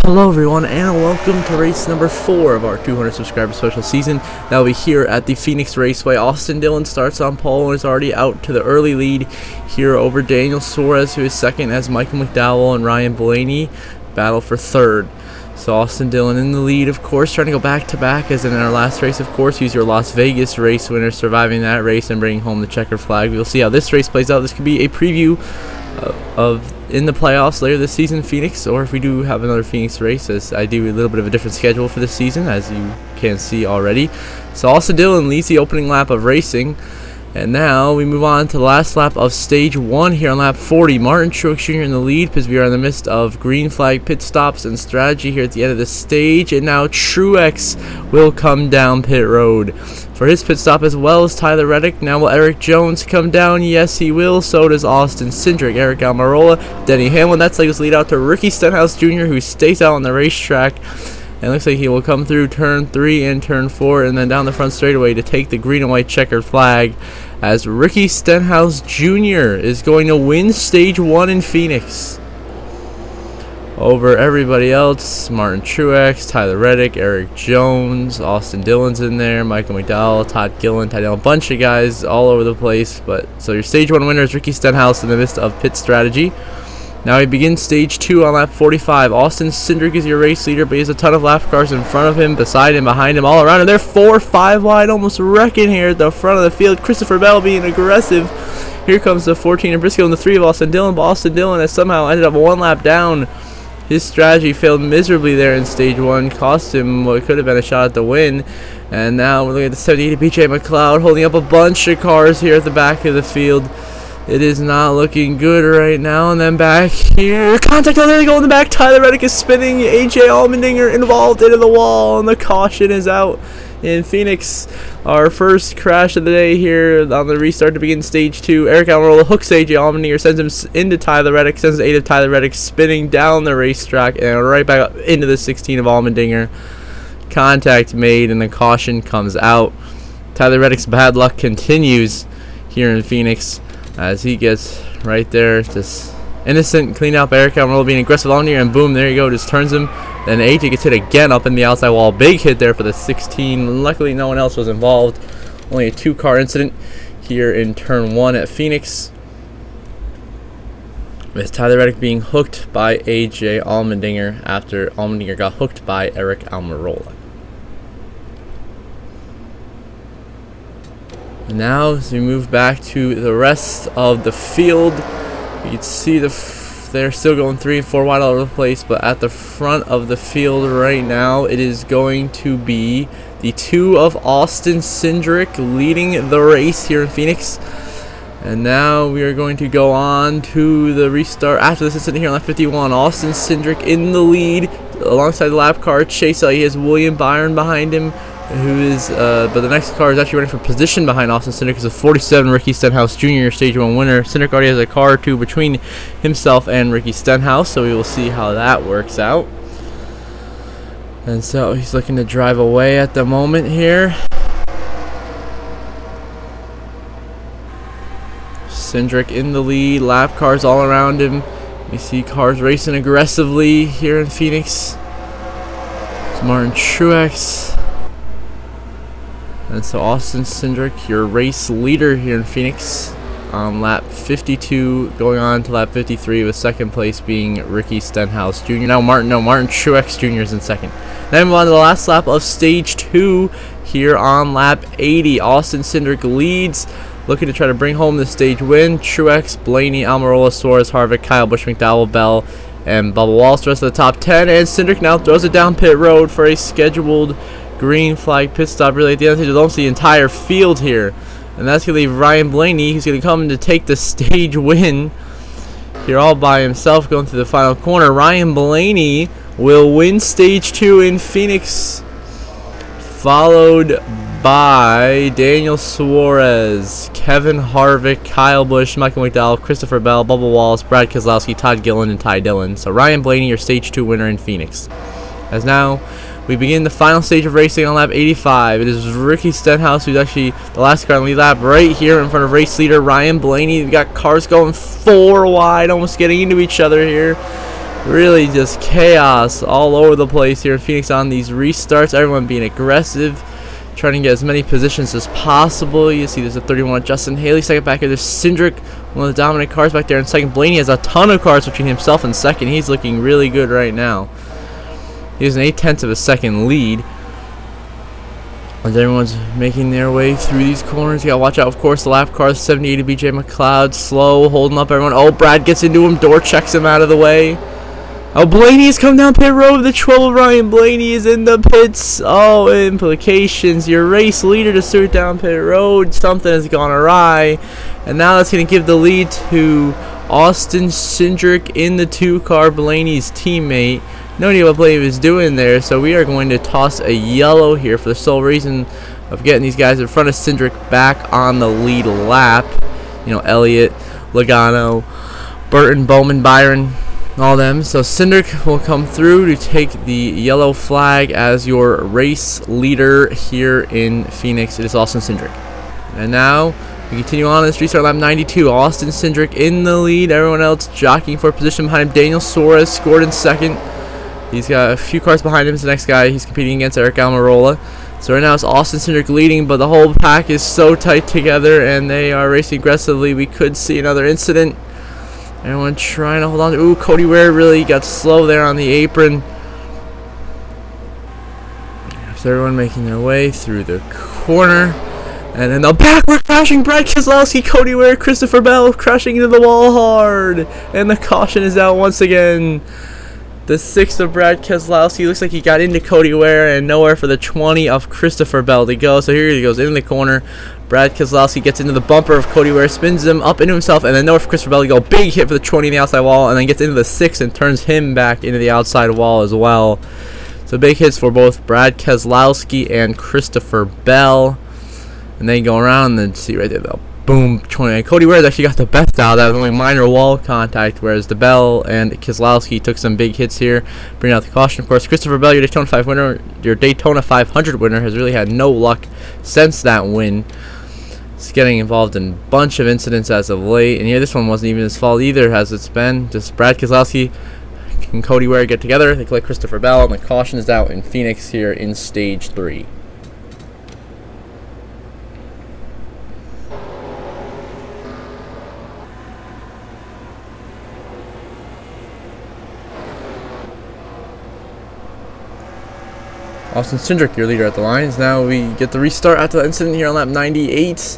Hello everyone, and welcome to race number 4 of our 200 subscriber special season. That will be here at the Phoenix Raceway. Austin Dillon starts on pole and is already out to the early lead here over Daniel Suarez, who is second, as Michael McDowell and Ryan Blaney battle for third. So Austin Dillon in the lead, of course, trying to go back-to-back, as in our last race, of course. He's your Las Vegas race winner, surviving that race and bringing home the checkered flag. We'll see how this race plays out. This could be a preview of in the playoffs later this season, Phoenix, or if we do have another Phoenix race, as I do a little bit of a different schedule for this season, as you can see already. So Austin Dillon leads the opening lap of racing, and now we move on to the last lap of stage 1 here on lap 40. Martin Truex Jr. in the lead, because we are in the midst of green flag pit stops and strategy here at the end of the stage, and now Truex will come down pit road for his pit stop, as well as Tyler Reddick. Now will Eric Jones come down? Yes, he will. So does Austin Cindric, Eric Almirola, Denny Hamlin. That's like his lead out to Ricky Stenhouse Jr., who stays out on the racetrack. And looks like he will come through turn 3 and turn 4, and then down the front straightaway to take the green and white checkered flag, as Ricky Stenhouse Jr. is going to win stage 1 in Phoenix over everybody else. Martin Truex, Tyler Reddick, Eric Jones, Austin Dillon's in there, Michael McDowell, Todd Gillen, a bunch of guys all over the place. But so your stage 1 winner is Ricky Stenhouse in the midst of pit strategy. Now we begin stage 2 on lap 45. Austin Cindric is your race leader, but he has a ton of lap cars in front of him, beside him, behind him, all around him. They're 4-5 wide, almost wrecking here at the front of the field. Christopher Bell being aggressive. Here comes the 14 of Briscoe and the 3 of Austin Dillon, but Austin Dillon has somehow ended up 1 lap down. His strategy failed miserably there in stage 1, cost him what could have been a shot at the win. And now we're looking at the 78 of BJ McLeod, holding up a bunch of cars here at the back of the field. It is not looking good right now. And then back here, contact, oh, there they go in the back. Tyler Reddick is spinning. AJ Allmendinger involved into the wall, and the caution is out in Phoenix. Our first crash of the day here on the restart to begin stage 2. Eric Almirola hooks AJ Allmendinger, sends him into Tyler Reddick, sends the 8 of Tyler Reddick spinning down the racetrack and right back up into the 16 of Allmendinger. Contact made, and the caution comes out. Tyler Reddick's bad luck continues here in Phoenix, as he gets right there, just innocent clean up. Eric Almirola being aggressive on here, and boom, there you go, just turns him. Then AJ gets hit again up in the outside wall. Big hit there for the 16. Luckily, no one else was involved. Only a 2-car incident here in turn 1 at Phoenix, with Tyler Reddick being hooked by AJ Allmendinger after Allmendinger got hooked by Eric Almirola. Now, as we move back to the rest of the field, you can see they're still going 3 and 4 wide all over the place, but at the front of the field right now, it is going to be the 2 of Austin Cindric leading the race here in Phoenix. And now we are going to go on to the restart after this incident here on lap 51. Austin Cindric in the lead alongside the lap car Chase Elliott. He has William Byron behind him, who is but the next car is actually running for position behind Austin Cindric, is a 47 Ricky Stenhouse Jr. stage 1 winner. Cindric already has a car or 2 between himself and Ricky Stenhouse, so we will see how that works out. And so he's looking to drive away at the moment here. Cindric in the lead, lap cars all around him. We see cars racing aggressively here in Phoenix. It's Martin Truex. And so Austin Cindric, your race leader here in Phoenix, on lap 52, going on to lap 53, with second place being Ricky Stenhouse Jr. Now Martin Truex Jr. is in second. Then we move on to the last lap of stage 2 here on lap 80. Austin Cindric leads, looking to try to bring home the stage win. Truex, Blaney, Almirola, Suarez, Harvick, Kyle Busch, McDowell, Bell, and Bubba Wallace, the rest of the top 10. And Cindric now throws it down pit road for a scheduled green flag pit stop, really at the end of almost the entire field here. And that's going to leave Ryan Blaney, who's going to come to take the stage win here all by himself, going through the final corner. Ryan Blaney will win stage 2 in Phoenix, followed by Daniel Suarez, Kevin Harvick, Kyle Busch, Michael McDowell, Christopher Bell, Bubba Wallace, Brad Keselowski, Todd Gillen, and Ty Dillon. So Ryan Blaney, your stage 2 winner in Phoenix. As now we begin the final stage of racing on lap 85. It is Ricky Stenhouse, who's actually the last car on the lead lap, right here in front of race leader Ryan Blaney. We've got cars going 4 wide, almost getting into each other here. Really just chaos all over the place here in Phoenix on these restarts. Everyone being aggressive, trying to get as many positions as possible. You see there's a 31 Justin Haley second back here. There's Cindric, one of the dominant cars back there in second. Blaney has a ton of cars between himself and second. He's looking really good right now. He has an 8/10 of a second lead. As everyone's making their way through these corners, you gotta watch out, of course, the lap cars. 78 BJ McLeod, slow, holding up everyone. Oh, Brad gets into him, door checks him out of the way. Oh, Blaney's come down pit road. The 12 Ryan Blaney is in the pits. Oh, implications. Your race leader to start down pit road. Something has gone awry. And now that's going to give the lead to Austin Cindric in the 2-car, Blaney's teammate. No idea what Blaney was doing there, so we are going to toss a yellow here for the sole reason of getting these guys in front of Cindric back on the lead lap. You know, Elliott, Logano, Burton, Bowman, Byron, all them. So Cindric will come through to take the yellow flag as your race leader here in Phoenix. It is Austin Cindric. And now we continue on this restart lap 92. Austin Cindric in the lead. Everyone else jockeying for position behind him. Daniel Suarez scored in second. He's got a few cars behind him. It's the next guy he's competing against, Eric Almirola. So right now it's Austin Cindric leading, but the whole pack is so tight together and they are racing aggressively. We could see another incident. Everyone trying to hold on. Ooh, Cody Ware really got slow there on the apron. So everyone making their way through the corner. And then the backward crashing, Brad Keselowski, Cody Ware, Christopher Bell crashing into the wall hard. And the caution is out once again. The 6th of Brad Keselowski. Looks like he got into Cody Ware and nowhere for the 20 of Christopher Bell to go. So here he goes into the corner. Brad Keselowski gets into the bumper of Cody Ware, spins him up into himself, and then nowhere for Christopher Bell to go. Big hit for the 20 in the outside wall, and then gets into the 6 and turns him back into the outside wall as well. So big hits for both Brad Keselowski and Christopher Bell. And then go around and see right there, though. Boom, 20. Cody Ware's actually got the best out. That was only minor wall contact, whereas the Bell and Keselowski took some big hits here, bringing out the caution. Of course, Christopher Bell, your Daytona 500 winner, has really had no luck since that win. He's getting involved in a bunch of incidents as of late, and yeah, this one wasn't even his fault either, as it's been just Brad Keselowski and Cody Ware get together. They collect Christopher Bell, and the caution is out in Phoenix here in Stage 3. Austin Cindric, your leader at the lines. Now we get the restart after the incident here on lap 98.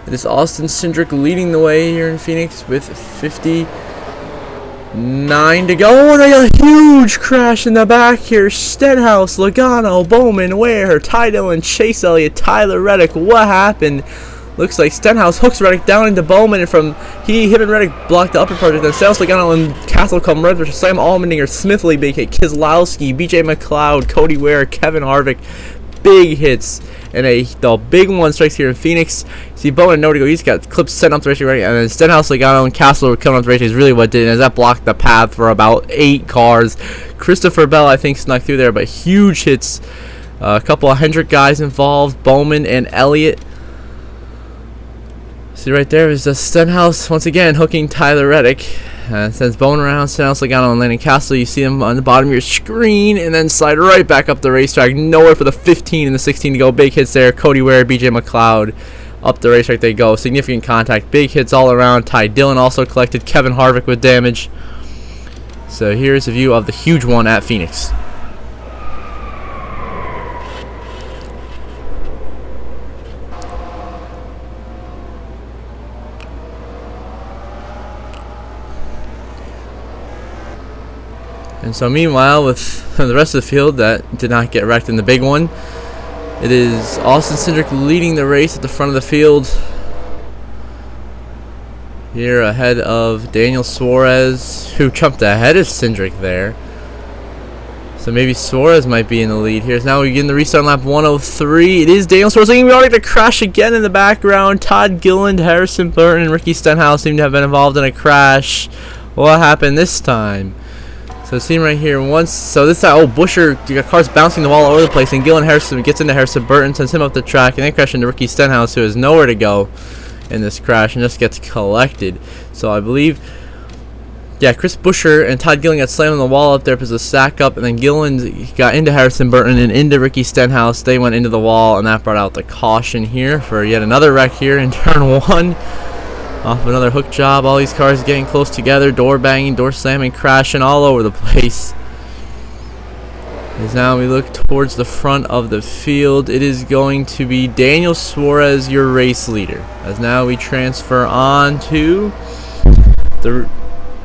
It is Austin Cindric leading the way here in Phoenix with 59 to go. Oh, they got a huge crash in the back here. Stenhouse, Logano, Bowman, Ware, Ty Dillon, Chase Elliott, Tyler Reddick. What happened? Looks like Stenhouse hooks Reddick down into Bowman, and from him and Reddick blocked the upper part. Then Stenhouse, Logano, and Castle come right for Sam Allmendinger, Smithley, big hit, Keselowski, BJ McLeod, Cody Ware, Kevin Harvick, big hits, and the big one strikes here in Phoenix. See Bowman nowhere to go. He's got clips sent up the race right, and then Stenhouse, Logano, and Castle were coming up the race. Is really what did it, as that blocked the path for about 8 cars. Christopher Bell, I think, snuck through there, but huge hits. A couple of Hendrick guys involved, Bowman and Elliott. See right there is the Stenhouse once again hooking Tyler Reddick. Sends Bowman around, Stenhouse, Logano, and Landon Castle. You see him on the bottom of your screen, and then slide right back up the racetrack. Nowhere for the 15 and the 16 to go. Big hits there. Cody Ware, BJ McLeod. Up the racetrack they go. Significant contact. Big hits all around. Ty Dillon also collected. Kevin Harvick with damage. So here's a view of the huge one at Phoenix. And so meanwhile, with the rest of the field that did not get wrecked in the big one, it is Austin Cindric leading the race at the front of the field. Here ahead of Daniel Suarez, who jumped ahead of Cindric there. So maybe Suarez might be in the lead here. Now we get in the restart on lap 103. It is Daniel Suarez. We already to crash again in the background. Todd Gilliland, Harrison Burton, and Ricky Stenhouse seem to have been involved in a crash. What happened this time? So see right here once. So this time, Busher, you got cars bouncing the wall all over the place, and Gilliland Harrison gets into Harrison Burton, sends him up the track, and then crash into Ricky Stenhouse, who has nowhere to go in this crash and just gets collected. So I believe Yeah, Chris Buescher and Todd Gillen got slammed on the wall up there because of the sack up, and then Gillen got into Harrison Burton and into Ricky Stenhouse. They went into the wall, and that brought out the caution here for yet another wreck here in turn 1. Off another hook job. All these cars getting close together, door banging, door slamming, crashing all over the place. As now we look towards the front of the field, it is going to be Daniel Suarez, your race leader. As now we transfer on to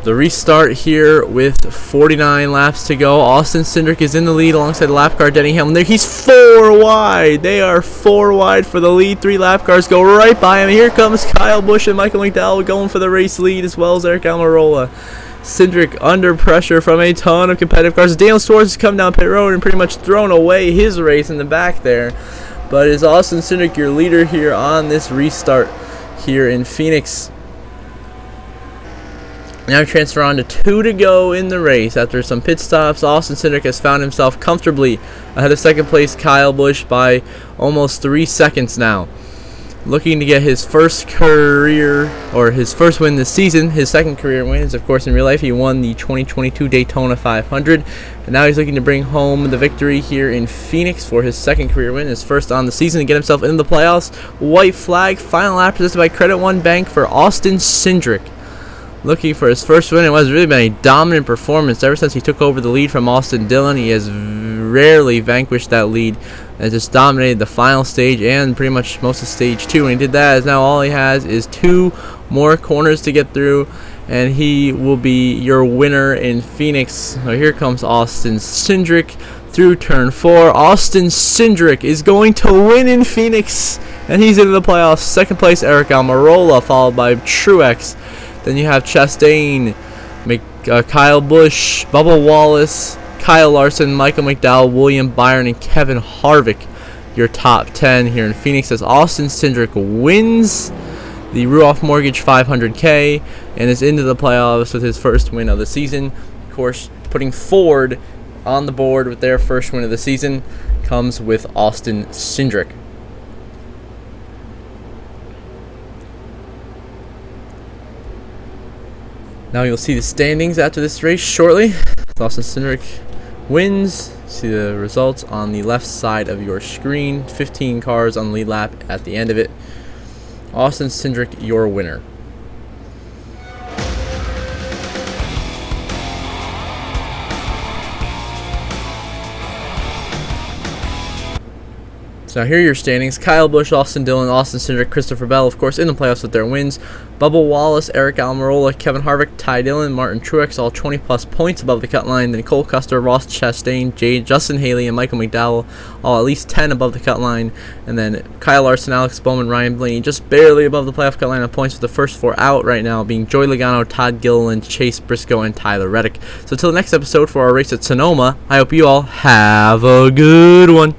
the restart here with 49 laps to go. Austin Cindric is in the lead alongside the lap car Denny Hamlin. There, he's 4 wide. They are 4 wide for the lead. 3 lap cars go right by him. Here comes Kyle Busch and Michael McDowell going for the race lead, as well as Eric Almirola. Cindric under pressure from a ton of competitive cars. Daniel Suarez has come down pit road and pretty much thrown away his race in the back there. But is Austin Cindric your leader here on this restart here in Phoenix? Now transfer on to 2 to go in the race. After some pit stops, Austin Cindric has found himself comfortably ahead of second place Kyle Busch by almost 3 seconds now. Looking to get his first win this season. His second career win is, of course, in real life. He won the 2022 Daytona 500, and now he's looking to bring home the victory here in Phoenix for his second career win, his first on the season, to get himself into the playoffs. White flag, final lap presented by Credit One Bank for Austin Cindric. Looking for his first win. It has really been a dominant performance ever since he took over the lead from Austin Dillon. He has rarely vanquished that lead and just dominated the final stage and pretty much most of stage 2. And he did that, as now all he has is 2 more corners to get through, and he will be your winner in Phoenix. So here comes Austin Cindric through turn 4. Austin Cindric is going to win in Phoenix, and he's into the playoffs. Second place Eric Almirola, followed by Truex. Then you have Chastain, Kyle Busch, Bubba Wallace, Kyle Larson, Michael McDowell, William Byron, and Kevin Harvick, your top 10 here in Phoenix, as Austin Cindric wins the Ruoff Mortgage 500K and is into the playoffs with his first win of the season. Of course, putting Ford on the board with their first win of the season comes with Austin Cindric. Now you'll see the standings after this race shortly. Austin Cindric wins. See the results on the left side of your screen. 15 cars on the lead lap at the end of it. Austin Cindric, your winner. So now here are your standings. Kyle Busch, Austin Dillon, Austin Cindric, Christopher Bell, of course, in the playoffs with their wins. Bubba Wallace, Eric Almirola, Kevin Harvick, Ty Dillon, Martin Truex, all 20-plus points above the cut line. Then Cole Custer, Ross Chastain, Justin Haley, and Michael McDowell, all at least 10 above the cut line. And then Kyle Larson, Alex Bowman, Ryan Blaney, just barely above the playoff cut line of points, with the first 4 out right now being Joey Logano, Todd Gilliland, Chase Briscoe, and Tyler Reddick. So until the next episode for our race at Sonoma, I hope you all have a good one.